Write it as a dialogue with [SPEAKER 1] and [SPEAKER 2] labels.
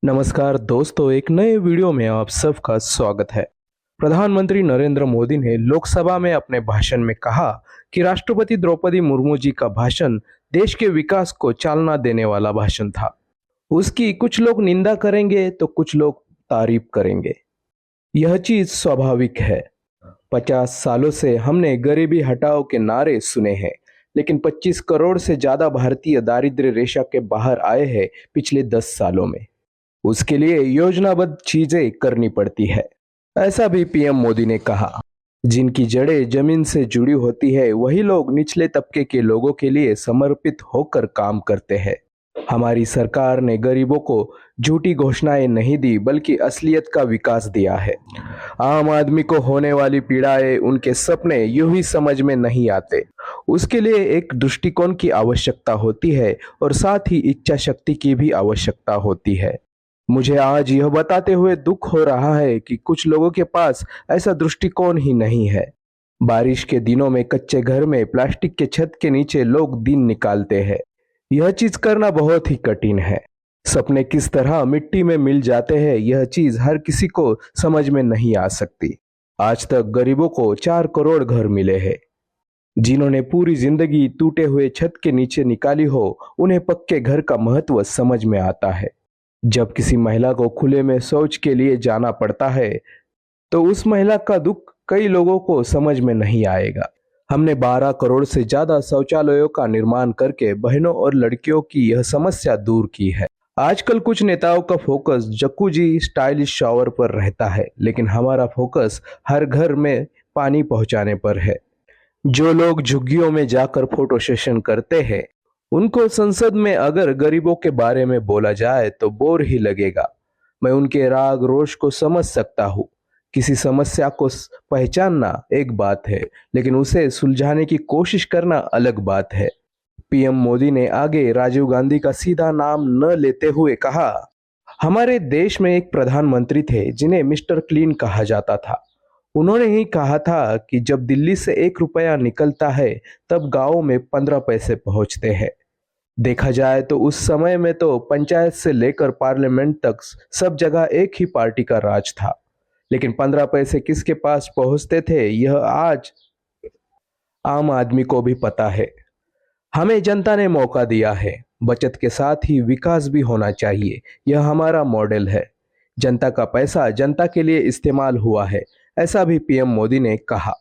[SPEAKER 1] नमस्कार दोस्तों, एक नए वीडियो में आप सबका स्वागत है। प्रधानमंत्री नरेंद्र मोदी ने लोकसभा में अपने भाषण में कहा कि राष्ट्रपति द्रौपदी मुर्मू जी का भाषण देश के विकास को चालना देने वाला भाषण था। उसकी कुछ लोग निंदा करेंगे तो कुछ लोग तारीफ करेंगे। यह चीज स्वाभाविक है। 50 सालों से हमने गरीबी हटाओ के नारे सुने हैं, लेकिन 25 करोड़ से ज्यादा भारतीय दारिद्र्य रेखा के बाहर आए हैं पिछले 10 सालों में। उसके लिए योजनाबद्ध चीजें करनी पड़ती है। ऐसा भी पीएम मोदी ने कहा। जिनकी जड़ें जमीन से जुड़ी होती है वही लोग निचले तबके के लोगों के लिए समर्पित होकर काम करते हैं। हमारी सरकार ने गरीबों को झूठी घोषणाएं नहीं दी बल्कि असलियत का विकास दिया है। आम आदमी को होने वाली पीड़ाएं, उनके सपने यूं ही समझ में नहीं आते। उसके लिए एक दृष्टिकोण की आवश्यकता होती है और साथ ही इच्छा शक्ति की भी आवश्यकता होती है। मुझे आज यह बताते हुए दुख हो रहा है कि कुछ लोगों के पास ऐसा दृष्टिकोण ही नहीं है। बारिश के दिनों में कच्चे घर में प्लास्टिक के छत के नीचे लोग दिन निकालते हैं। यह चीज करना बहुत ही कठिन है। सपने किस तरह मिट्टी में मिल जाते हैं, यह चीज हर किसी को समझ में नहीं आ सकती। आज तक गरीबों को 4 करोड़ घर मिले हैं। जिन्होंने पूरी जिंदगी टूटे हुए छत के नीचे निकाली हो, उन्हें पक्के घर का महत्व समझ में आता है। जब किसी महिला को खुले में शौच के लिए जाना पड़ता है तो उस महिला का दुख कई लोगों को समझ में नहीं आएगा। हमने 12 करोड़ से ज्यादा शौचालयों का निर्माण करके बहनों और लड़कियों की यह समस्या दूर की है। आजकल कुछ नेताओं का फोकस जकूजी स्टाइलिश शॉवर पर रहता है, लेकिन हमारा फोकस हर घर में पानी पहुंचाने पर है। जो लोग झुग्गियों में जाकर फोटो सेशन करते हैं, उनको संसद में अगर गरीबों के बारे में बोला जाए तो बोर ही लगेगा। मैं उनके राग रोष को समझ सकता हूँ। किसी समस्या को पहचानना एक बात है, लेकिन उसे सुलझाने की कोशिश करना अलग बात है। पीएम मोदी ने आगे राजीव गांधी का सीधा नाम न लेते हुए कहा, हमारे देश में एक प्रधानमंत्री थे जिन्हें मिस्टर क्लीन कहा जाता था। उन्होंने ही कहा था कि जब दिल्ली से 1 रुपया निकलता है तब गांव में 15 पैसे पहुंचते हैं। देखा जाए तो उस समय में तो पंचायत से लेकर पार्लियामेंट तक सब जगह एक ही पार्टी का राज था, लेकिन 15 पैसे किसके पास पहुंचते थे यह आज आम आदमी को भी पता है। हमें जनता ने मौका दिया है। बचत के साथ ही विकास भी होना चाहिए, यह हमारा मॉडल है। जनता का पैसा जनता के लिए इस्तेमाल हुआ है, ऐसा भी पीएम मोदी ने कहा।